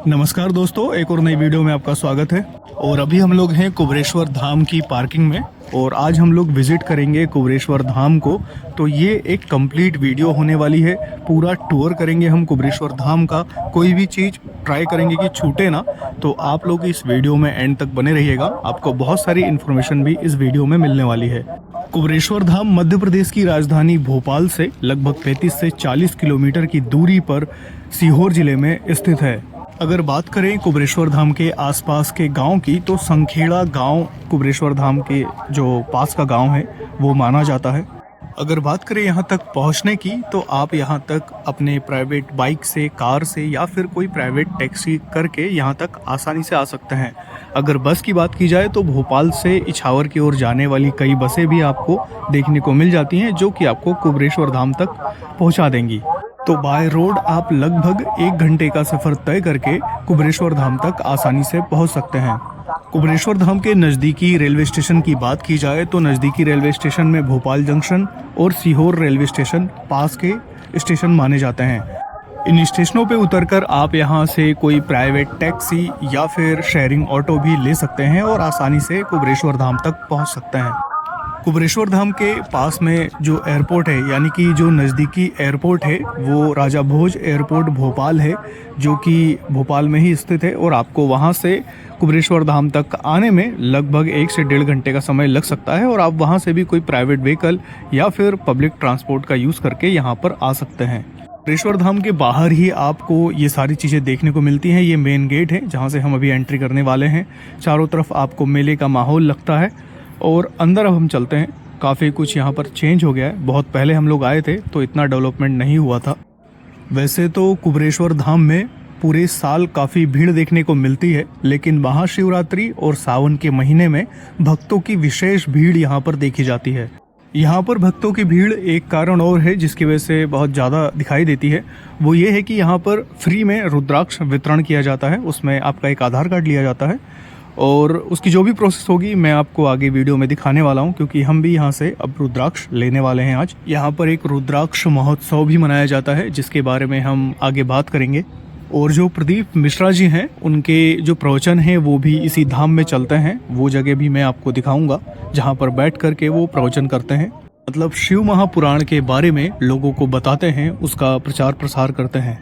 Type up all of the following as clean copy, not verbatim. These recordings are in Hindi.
नमस्कार दोस्तों, एक और नई वीडियो में आपका स्वागत है। और अभी हम लोग हैं कुबरेश्वर धाम की पार्किंग में और आज हम लोग विजिट करेंगे कुबरेश्वर धाम को। तो ये एक कंप्लीट वीडियो होने वाली है, पूरा टूर करेंगे हम कुबरेश्वर धाम का। कोई भी चीज़ ट्राई करेंगे कि छूटे ना, तो आप लोग इस वीडियो में एंड तक बने रहिएगा। आपको बहुत सारी इन्फॉर्मेशन भी इस वीडियो में मिलने वाली है। कुबरेश्वर धाम मध्य प्रदेश की राजधानी भोपाल से लगभग 35 से 40 किलोमीटर की दूरी पर सीहोर जिले में स्थित है। अगर बात करें कुबरेश्वर धाम के आसपास के गांव की, तो संखेड़ा गांव कुबरेश्वर धाम के जो पास का गांव है वो माना जाता है। अगर बात करें यहां तक पहुंचने की, तो आप यहां तक अपने प्राइवेट बाइक से, कार से या फिर कोई प्राइवेट टैक्सी करके यहां तक आसानी से आ सकते हैं। अगर बस की बात की जाए तो भोपाल से इछावर की ओर जाने वाली कई बसें भी आपको देखने को मिल जाती हैं, जो कि आपको कुबरेश्वर धाम तक पहुँचा देंगी। तो बाय रोड आप लगभग 1 घंटे का सफ़र तय करके कुबरेश्वर धाम तक आसानी से पहुंच सकते हैं। कुबरेश्वर धाम के नज़दीकी रेलवे स्टेशन की बात की जाए तो नज़दीकी रेलवे स्टेशन में भोपाल जंक्शन और सीहोर रेलवे स्टेशन पास के स्टेशन माने जाते हैं। इन स्टेशनों पे उतरकर आप यहां से कोई प्राइवेट टैक्सी या फिर शेयरिंग ऑटो भी ले सकते हैं और आसानी से कुबरेश्वर धाम तक पहुंच सकते हैं। कुबरेश्वर धाम के पास में जो एयरपोर्ट है, यानी कि जो नज़दीकी एयरपोर्ट है, वो राजा भोज एयरपोर्ट भोपाल है, जो कि भोपाल में ही स्थित है। और आपको वहाँ से कुबरेश्वर धाम तक आने में लगभग 1 से 1.5 घंटे का समय लग सकता है। और आप वहाँ से भी कोई प्राइवेट व्हीकल या फिर पब्लिक ट्रांसपोर्ट का यूज़ करके यहाँ पर आ सकते हैं। कुबरेश्वर धाम के बाहर ही आपको ये सारी चीज़ें देखने को मिलती हैं। ये मेन गेट है जहाँ से हम अभी एंट्री करने वाले हैं। चारों तरफ आपको मेले का माहौल लगता है। और अंदर अब हम चलते हैं। काफ़ी कुछ यहाँ पर चेंज हो गया है। बहुत पहले हम लोग आए थे तो इतना डेवलपमेंट नहीं हुआ था। वैसे तो कुबरेश्वर धाम में पूरे साल काफ़ी भीड़ देखने को मिलती है, लेकिन महाशिवरात्रि और सावन के महीने में भक्तों की विशेष भीड़ यहाँ पर देखी जाती है। यहाँ पर भक्तों की भीड़ एक कारण और है जिसकी वजह से बहुत ज़्यादा दिखाई देती है। वो ये है कि यहाँ पर फ्री में रुद्राक्ष वितरण किया जाता है। उसमें आपका एक आधार कार्ड लिया जाता है और उसकी जो भी प्रोसेस होगी मैं आपको आगे वीडियो में दिखाने वाला हूं, क्योंकि हम भी यहां से अब रुद्राक्ष लेने वाले हैं। आज यहां पर एक रुद्राक्ष महोत्सव भी मनाया जाता है, जिसके बारे में हम आगे बात करेंगे। और जो प्रदीप मिश्रा जी हैं, उनके जो प्रवचन हैं वो भी इसी धाम में चलते हैं। वो जगह भी मैं आपको दिखाऊंगा जहाँ पर बैठ करके वो प्रवचन करते हैं। मतलब शिव महापुराण के बारे में लोगों को बताते हैं, उसका प्रचार प्रसार करते हैं।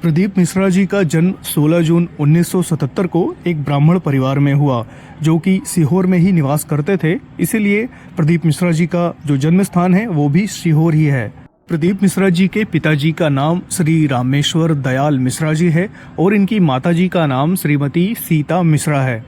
प्रदीप मिश्रा जी का जन्म 16 जून 1977 को एक ब्राह्मण परिवार में हुआ, जो कि सीहोर में ही निवास करते थे। इसीलिए प्रदीप मिश्रा जी का जो जन्म स्थान है वो भी सीहोर ही है। प्रदीप मिश्रा जी के पिताजी का नाम श्री रामेश्वर दयाल मिश्रा जी है और इनकी माताजी का नाम श्रीमती सीता मिश्रा है।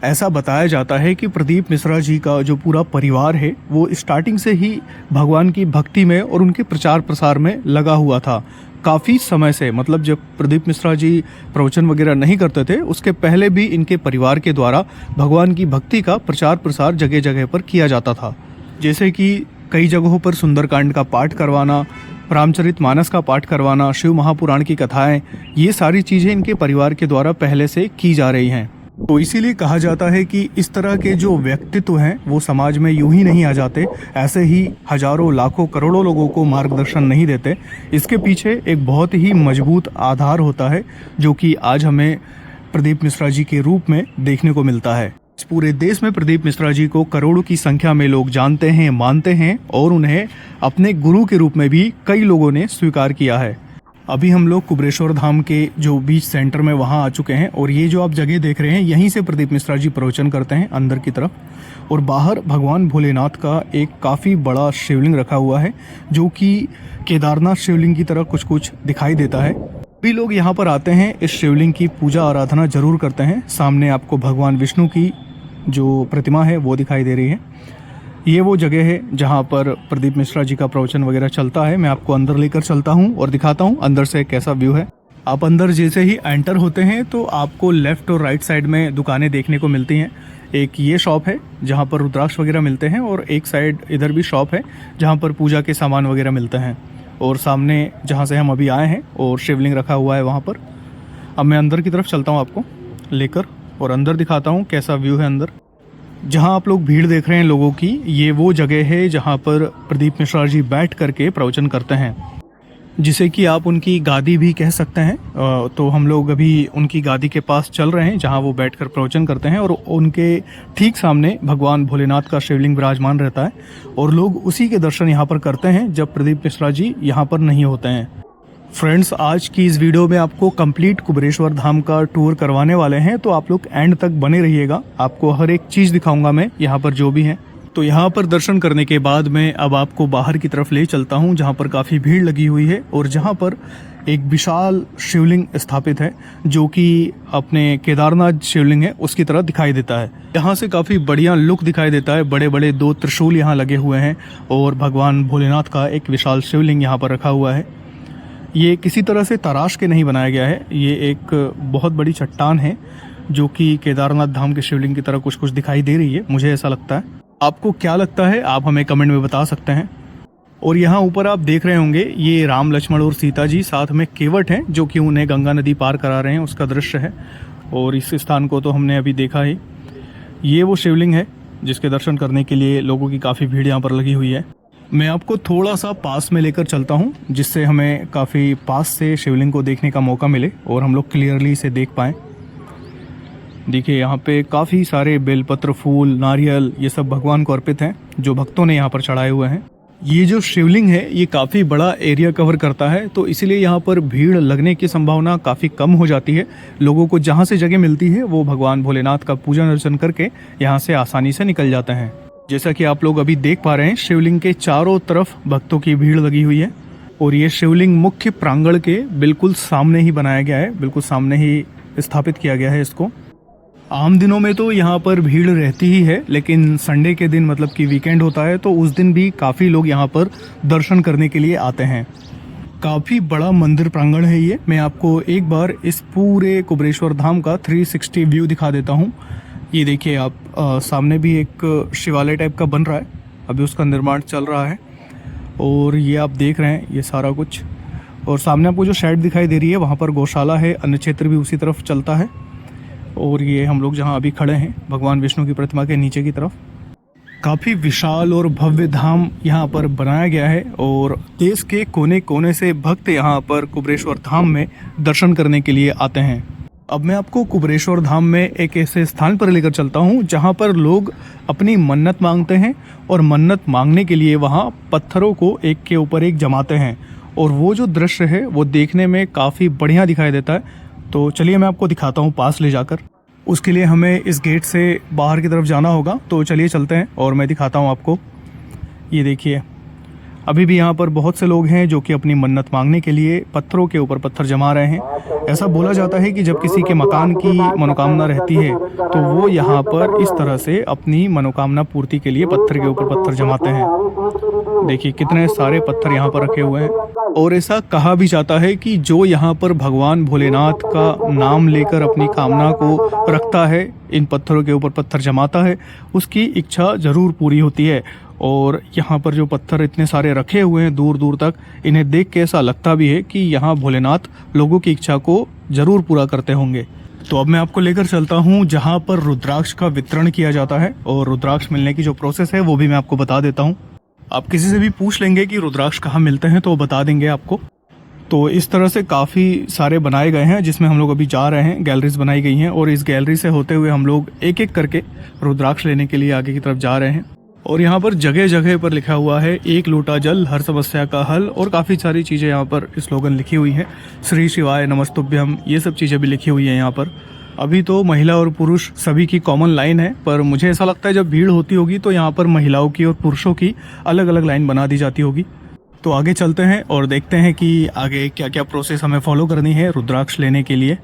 ऐसा बताया जाता है कि प्रदीप मिश्रा जी का जो पूरा परिवार है वो स्टार्टिंग से ही भगवान की भक्ति में और उनके प्रचार प्रसार में लगा हुआ था। काफ़ी समय से, मतलब जब प्रदीप मिश्रा जी प्रवचन वगैरह नहीं करते थे उसके पहले भी इनके परिवार के द्वारा भगवान की भक्ति का प्रचार प्रसार जगह जगह पर किया जाता था। जैसे कि कई जगहों पर सुंदरकांड का पाठ करवाना, रामचरितमानस का पाठ करवाना, शिव महापुराण की कथाएं, ये सारी चीज़ें इनके परिवार के द्वारा पहले से की जा रही हैं। तो इसीलिए कहा जाता है कि इस तरह के जो व्यक्तित्व हैं वो समाज में यूं ही नहीं आ जाते, ऐसे ही हजारों लाखों करोड़ों लोगों को मार्गदर्शन नहीं देते। इसके पीछे एक बहुत ही मजबूत आधार होता है, जो कि आज हमें प्रदीप मिश्रा जी के रूप में देखने को मिलता है। इस पूरे देश में प्रदीप मिश्रा जी को करोड़ों की संख्या में लोग जानते हैं, मानते हैं और उन्हें अपने गुरु के रूप में भी कई लोगों ने स्वीकार किया है। अभी हम लोग कुबरेश्वर धाम के जो बीच सेंटर में वहाँ आ चुके हैं और ये जो आप जगह देख रहे हैं, यहीं से प्रदीप मिश्रा जी प्रवचन करते हैं अंदर की तरफ। और बाहर भगवान भोलेनाथ का एक काफ़ी बड़ा शिवलिंग रखा हुआ है, जो कि केदारनाथ शिवलिंग की तरह कुछ कुछ दिखाई देता है। भी लोग यहाँ पर आते हैं, इस शिवलिंग की पूजा आराधना जरूर करते हैं। सामने आपको भगवान विष्णु की जो प्रतिमा है वो दिखाई दे रही है। ये वो जगह है जहाँ पर प्रदीप मिश्रा जी का प्रवचन वगैरह चलता है। मैं आपको अंदर लेकर चलता हूँ और दिखाता हूँ अंदर से कैसा व्यू है। आप अंदर जैसे ही एंटर होते हैं तो आपको लेफ्ट और राइट साइड में दुकानें देखने को मिलती हैं। एक ये शॉप है जहाँ पर रुद्राक्ष वगैरह मिलते हैं और एक साइड इधर भी शॉप है जहाँ पर पूजा के सामान वगैरह मिलते हैं। और सामने जहाँ से हम अभी आए हैं और शिवलिंग रखा हुआ है वहाँ पर। अब मैं अंदर की तरफ चलता हूँ आपको लेकर और अंदर दिखाता हूँ कैसा व्यू है अंदर। जहाँ आप लोग भीड़ देख रहे हैं लोगों की, ये वो जगह है जहाँ पर प्रदीप मिश्रा जी बैठ करके प्रवचन करते हैं। जिसे कि आप उनकी गादी भी कह सकते हैं। तो हम लोग अभी उनकी गादी के पास चल रहे हैं जहां वो बैठकर प्रवचन करते हैं, और उनके ठीक सामने भगवान भोलेनाथ का शिवलिंग विराजमान रहता है, और लोग उसी के दर्शन यहाँ पर करते हैं जब प्रदीप मिश्रा जी यहाँ पर नहीं होते हैं। फ्रेंड्स, आज की इस वीडियो में आपको कंप्लीट कुबेरेश्वर धाम का टूर करवाने वाले हैं, तो आप लोग एंड तक बने रहिएगा। आपको हर एक चीज़ दिखाऊंगा मैं यहाँ पर जो भी है। तो यहाँ पर दर्शन करने के बाद मैं अब आपको बाहर की तरफ ले चलता हूँ जहाँ पर काफ़ी भीड़ लगी हुई है, और जहाँ पर एक विशाल शिवलिंग स्थापित है जो कि अपने केदारनाथ शिवलिंग है उसकी तरह दिखाई देता है। यहाँ से काफ़ी बढ़िया लुक दिखाई देता है। बड़े बड़े 2 त्रिशूल यहाँ लगे हुए हैं, और भगवान भोलेनाथ का एक विशाल शिवलिंग यहाँ पर रखा हुआ है। ये किसी तरह से तराश के नहीं बनाया गया है, ये एक बहुत बड़ी चट्टान है जो कि केदारनाथ धाम के शिवलिंग की तरह कुछ कुछ दिखाई दे रही है, मुझे ऐसा लगता है। आपको क्या लगता है आप हमें कमेंट में बता सकते हैं। और यहाँ ऊपर आप देख रहे होंगे ये राम, लक्ष्मण और सीता जी साथ में केवट हैं जो कि उन्हें गंगा नदी पार करा रहे हैं, उसका दृश्य है। और इस स्थान को तो हमने अभी देखा ही। ये वो शिवलिंग है जिसके दर्शन करने के लिए लोगों की काफ़ी भीड़ यहाँ पर लगी हुई है। मैं आपको थोड़ा सा पास में लेकर चलता हूँ जिससे हमें काफ़ी पास से शिवलिंग को देखने का मौका मिले और हम लोग क्लियरली इसे देख पाएँ। देखिए यहाँ पे काफ़ी सारे बेलपत्र, फूल, नारियल ये सब भगवान को अर्पित हैं जो भक्तों ने यहाँ पर चढ़ाए हुए हैं। ये जो शिवलिंग है ये काफ़ी बड़ा एरिया कवर करता है, तो इसीलिए यहाँ पर भीड़ लगने की संभावना काफ़ी कम हो जाती है। लोगों को जहाँ से जगह मिलती है वो भगवान भोलेनाथ का पूजन अर्चन करके यहाँ से आसानी से निकल जाते हैं। जैसा कि आप लोग अभी देख पा रहे हैं शिवलिंग के चारों तरफ भक्तों की भीड़ लगी हुई है, और ये शिवलिंग मुख्य प्रांगण के बिल्कुल सामने ही बनाया गया है, बिल्कुल सामने ही स्थापित किया गया है इसको। आम दिनों में तो यहाँ पर भीड़ रहती ही है, लेकिन संडे के दिन मतलब कि वीकेंड होता है तो उस दिन भी काफ़ी लोग यहाँ पर दर्शन करने के लिए आते हैं। काफ़ी बड़ा मंदिर प्रांगण है ये। मैं आपको एक बार इस पूरे कुबेरेश्वर धाम का 360 व्यू दिखा देता हूँ। ये देखिए आप, सामने भी एक शिवालय टाइप का बन रहा है, अभी उसका निर्माण चल रहा है, और ये आप देख रहे हैं ये सारा कुछ। और सामने आपको जो शेड दिखाई दे रही है वहाँ पर गौशाला है, अन्य क्षेत्र भी उसी तरफ चलता है। और ये हम लोग जहाँ अभी खड़े हैं भगवान विष्णु की प्रतिमा के नीचे की तरफ, काफ़ी विशाल और भव्य धाम यहाँ पर बनाया गया है, और देश के कोने कोने से भक्त यहाँ पर कुबेरेश्वर धाम में दर्शन करने के लिए आते हैं। अब मैं आपको कुबेरेश्वर धाम में एक ऐसे स्थान पर लेकर चलता हूँ जहाँ पर लोग अपनी मन्नत मांगते हैं, और मन्नत मांगने के लिए वहाँ पत्थरों को एक के ऊपर एक जमाते हैं, और वो जो दृश्य है वो देखने में काफ़ी बढ़िया दिखाई देता है। तो चलिए मैं आपको दिखाता हूँ पास ले जाकर। उसके लिए हमें इस गेट से बाहर की तरफ जाना होगा, तो चलिए चलते हैं और मैं दिखाता हूँ आपको। ये देखिए अभी भी यहाँ पर बहुत से लोग हैं जो कि अपनी मन्नत मांगने के लिए पत्थरों के ऊपर पत्थर जमा रहे हैं। ऐसा बोला जाता है कि जब किसी के मकान की मनोकामना रहती है तो वो यहाँ पर इस तरह से अपनी मनोकामना पूर्ति के लिए पत्थर के ऊपर पत्थर जमाते हैं। देखिए कितने सारे पत्थर यहाँ पर रखे हुए हैं, और ऐसा कहा भी जाता है कि जो यहाँ पर भगवान भोलेनाथ का नाम लेकर अपनी कामना को रखता है, इन पत्थरों के ऊपर पत्थर जमाता है, उसकी इच्छा जरूर पूरी होती है। और यहाँ पर जो पत्थर इतने सारे रखे हुए हैं दूर दूर तक, इन्हें देख के ऐसा लगता भी है कि यहाँ भोलेनाथ लोगों की इच्छा को जरूर पूरा करते होंगे। तो अब मैं आपको लेकर चलता हूँ जहाँ पर रुद्राक्ष का वितरण किया जाता है, और रुद्राक्ष मिलने की जो प्रोसेस है वो भी मैं आपको बता देता हूँ। आप किसी से भी पूछ लेंगे कि रुद्राक्ष कहाँ मिलते हैं तो वो बता देंगे आपको। तो इस तरह से काफ़ी सारे बनाए गए हैं जिसमें हम लोग अभी जा रहे हैं। गैलरीज बनाई गई हैं, और इस गैलरी से होते हुए हम लोग एक एक करके रुद्राक्ष लेने के लिए आगे की तरफ जा रहे हैं। और यहाँ पर जगह जगह पर लिखा हुआ है 1 लोटा जल हर समस्या का हल, और काफ़ी सारी चीज़ें यहाँ पर स्लोगन लिखी हुई हैं। श्री शिवाय नमस्तुभ्यम, ये सब चीज़ें भी लिखी हुई हैं यहाँ पर। अभी तो महिला और पुरुष सभी की कॉमन लाइन है, पर मुझे ऐसा लगता है जब भीड़ होती होगी तो यहाँ पर महिलाओं की और पुरुषों की अलग अलग लाइन बना दी जाती होगी। तो आगे चलते हैं और देखते हैं कि आगे क्या क्या प्रोसेस हमें फॉलो करनी है रुद्राक्ष लेने के लिए।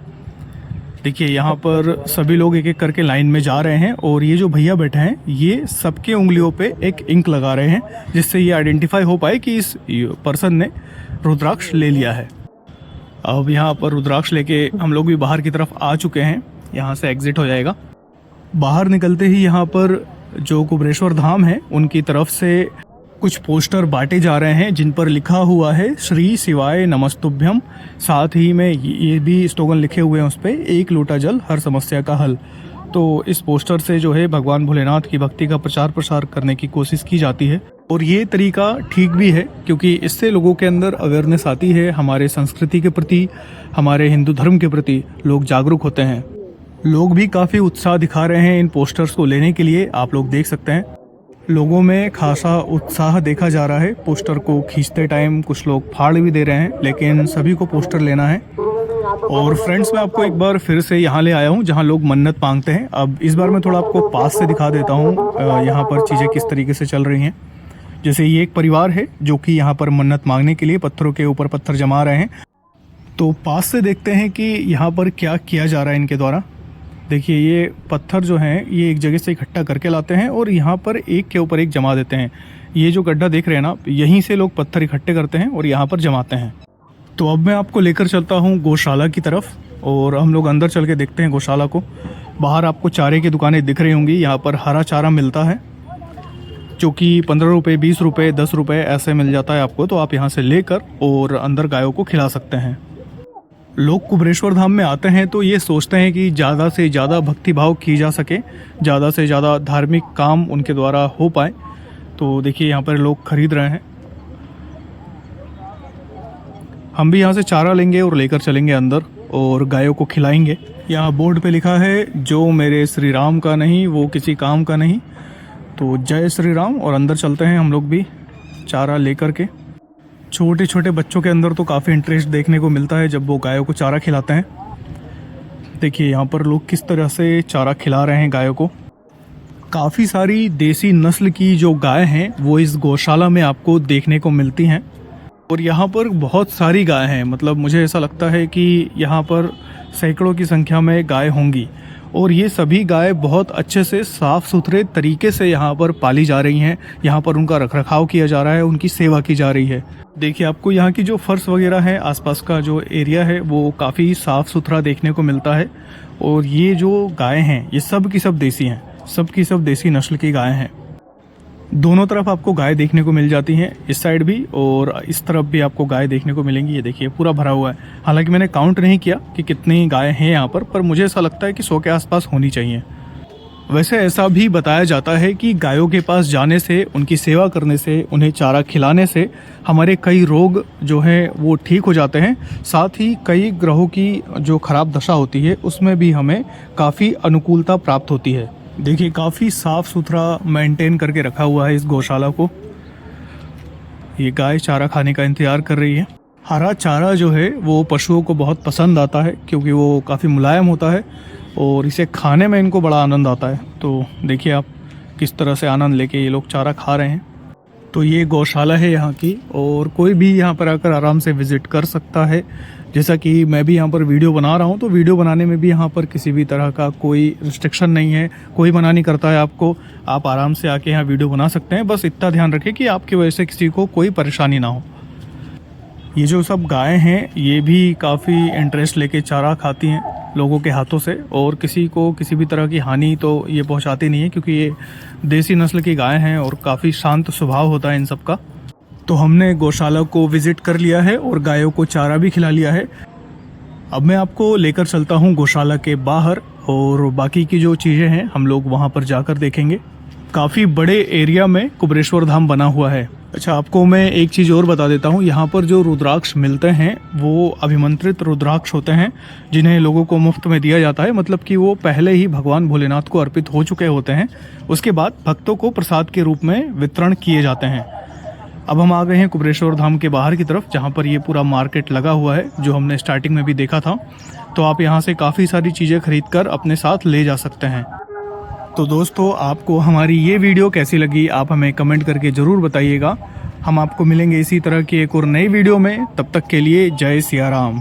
देखिए यहाँ पर सभी लोग एक एक करके लाइन में जा रहे हैं, और ये जो भैया बैठे हैं ये सबके उंगलियों पे एक इंक लगा रहे हैं जिससे ये आइडेंटिफाई हो पाए कि इस पर्सन ने रुद्राक्ष ले लिया है। अब यहाँ पर रुद्राक्ष लेके हम लोग भी बाहर की तरफ आ चुके हैं, यहाँ से एग्जिट हो जाएगा। बाहर निकलते ही यहाँ पर जो कुबेरेश्वर धाम है उनकी तरफ से कुछ पोस्टर बांटे जा रहे हैं जिन पर लिखा हुआ है श्री शिवाय नमस्तुभ्यम। साथ ही में ये भी स्लोगन लिखे हुए हैं उस पर 1 लोटा जल हर समस्या का हल। तो इस पोस्टर से जो है भगवान भोलेनाथ की भक्ति का प्रचार प्रसार करने की कोशिश की जाती है। और ये तरीका ठीक भी है क्योंकि इससे लोगों के अंदर अवेयरनेस आती है, हमारे संस्कृति के प्रति, हमारे हिंदू धर्म के प्रति लोग जागरूक होते हैं। लोग भी काफ़ी उत्साह दिखा रहे हैं इन पोस्टर्स को लेने के लिए। आप लोग देख सकते हैं लोगों में खासा उत्साह देखा जा रहा है। पोस्टर को खींचते टाइम कुछ लोग फाड़ भी दे रहे हैं, लेकिन सभी को पोस्टर लेना है। और फ्रेंड्स, मैं आपको एक बार फिर से यहाँ ले आया हूँ जहाँ लोग मन्नत मांगते हैं। अब इस बार मैं थोड़ा आपको पास से दिखा देता हूँ यहाँ पर चीज़ें किस तरीके से चल रही हैं। जैसे ये एक परिवार है जो कि यहाँ पर मन्नत मांगने के लिए पत्थरों के ऊपर पत्थर जमा रहे हैं। तो पास से देखते हैं कि यहाँ पर क्या किया जा रहा है इनके द्वारा। देखिए, ये पत्थर जो हैं ये एक जगह से इकट्ठा करके लाते हैं और यहाँ पर एक के ऊपर एक जमा देते हैं। ये जो गड्ढा देख रहे हैं ना, यहीं से लोग पत्थर इकट्ठे करते हैं और यहाँ पर जमाते हैं। तो अब मैं आपको लेकर चलता हूँ गौशाला की तरफ और हम लोग अंदर चल के देखते हैं गौशाला को। बाहर आपको चारे की दुकानें दिख रही होंगी। यहाँ पर हरा चारा मिलता है जो कि 15 रुपये, 20 रुपये, 10 रुपये ऐसे मिल जाता है आपको। तो आप यहाँ से लेकर और अंदर गायों को खिला सकते हैं। लोग कुबरेश्वर धाम में आते हैं तो ये सोचते हैं कि ज़्यादा से ज़्यादा भक्तिभाव की जा सके, ज़्यादा से ज़्यादा धार्मिक काम उनके द्वारा हो पाए। तो देखिए, यहाँ पर लोग खरीद रहे हैं। हम भी यहाँ से चारा लेंगे और लेकर चलेंगे अंदर और गायों को खिलाएंगे। यहाँ बोर्ड पे लिखा है, जो मेरे श्री राम का नहीं वो किसी काम का नहीं। तो जय श्री राम। और अंदर चलते हैं हम लोग भी चारा लेकर के। छोटे छोटे बच्चों के अंदर तो काफ़ी इंटरेस्ट देखने को मिलता है जब वो गायों को चारा खिलाते हैं। देखिए, यहाँ पर लोग किस तरह से चारा खिला रहे हैं गायों को। काफ़ी सारी देसी नस्ल की जो गाय हैं वो इस गौशाला में आपको देखने को मिलती हैं। और यहाँ पर बहुत सारी गाय हैं, मतलब मुझे ऐसा लगता है कि यहाँ पर सैकड़ों की संख्या में गाय होंगी। और ये सभी गाय बहुत अच्छे से साफ़ सुथरे तरीके से यहाँ पर पाली जा रही हैं। यहाँ पर उनका रखरखाव किया जा रहा है, उनकी सेवा की जा रही है। देखिए, आपको यहाँ की जो फर्श वगैरह है, आसपास का जो एरिया है वो काफ़ी साफ़ सुथरा देखने को मिलता है। और ये जो गाय हैं ये सब की सब देसी हैं, सब की सब देसी नस्ल की गाय हैं। दोनों तरफ आपको गाय देखने को मिल जाती हैं, इस साइड भी और इस तरफ भी आपको गाय देखने को मिलेंगी। ये देखिए, पूरा भरा हुआ है। हालांकि मैंने काउंट नहीं किया कि कितनी गाय हैं यहाँ पर मुझे ऐसा लगता है कि 100 के आसपास होनी चाहिए। वैसे ऐसा भी बताया जाता है कि गायों के पास जाने से, उनकी सेवा करने से, उन्हें चारा खिलाने से हमारे कई रोग जो हैं वो ठीक हो जाते हैं। साथ ही कई ग्रहों की जो खराब दशा होती है उसमें भी हमें काफ़ी अनुकूलता प्राप्त होती है। देखिए, काफ़ी साफ़ सुथरा मेंटेन करके रखा हुआ है इस गौशाला को। ये गाय चारा खाने का इंतज़ार कर रही है। हरा चारा जो है वो पशुओं को बहुत पसंद आता है क्योंकि वो काफ़ी मुलायम होता है और इसे खाने में इनको बड़ा आनंद आता है। तो देखिए आप किस तरह से आनंद लेके ये लोग चारा खा रहे हैं। तो ये गौशाला है यहाँ की और कोई भी यहाँ पर आकर आराम से विज़िट कर सकता है। जैसा कि मैं भी यहाँ पर वीडियो बना रहा हूँ तो वीडियो बनाने में भी यहाँ पर किसी भी तरह का कोई रिस्ट्रिक्शन नहीं है, कोई मना नहीं करता है आपको। आप आराम से आके यहाँ वीडियो बना सकते हैं। बस इतना ध्यान रखें कि आपकी वजह से किसी को कोई परेशानी ना हो। ये जो सब गायें हैं ये भी काफ़ी इंटरेस्ट लेके चारा खाती हैं लोगों के हाथों से और किसी को किसी भी तरह की हानि तो ये पहुँचाती नहीं है क्योंकि ये देसी नस्ल की गायें हैं और काफ़ी शांत स्वभाव होता है इन सब का। तो हमने गौशाला को विज़िट कर लिया है और गायों को चारा भी खिला लिया है। अब मैं आपको लेकर चलता हूँ गौशाला के बाहर और बाकी की जो चीज़ें हैं हम लोग वहाँ पर जाकर देखेंगे। काफ़ी बड़े एरिया में कुबरेश्वर धाम बना हुआ है। अच्छा, आपको मैं एक चीज़ और बता देता हूँ, यहाँ पर जो रुद्राक्ष मिलते हैं वो अभिमंत्रित रुद्राक्ष होते हैं जिन्हें लोगों को मुफ्त में दिया जाता है। मतलब कि वो पहले ही भगवान भोलेनाथ को अर्पित हो चुके होते हैं, उसके बाद भक्तों को प्रसाद के रूप में वितरण किए जाते हैं। अब हम आ गए हैं कुबरेश्वर धाम के बाहर की तरफ जहाँ पर ये पूरा मार्केट लगा हुआ है जो हमने स्टार्टिंग में भी देखा था। तो आप यहाँ से काफ़ी सारी चीज़ें खरीद कर अपने साथ ले जा सकते हैं। तो दोस्तों, आपको हमारी ये वीडियो कैसी लगी आप हमें कमेंट करके ज़रूर बताइएगा। हम आपको मिलेंगे इसी तरह की एक और नई वीडियो में। तब तक के लिए जय सिया राम।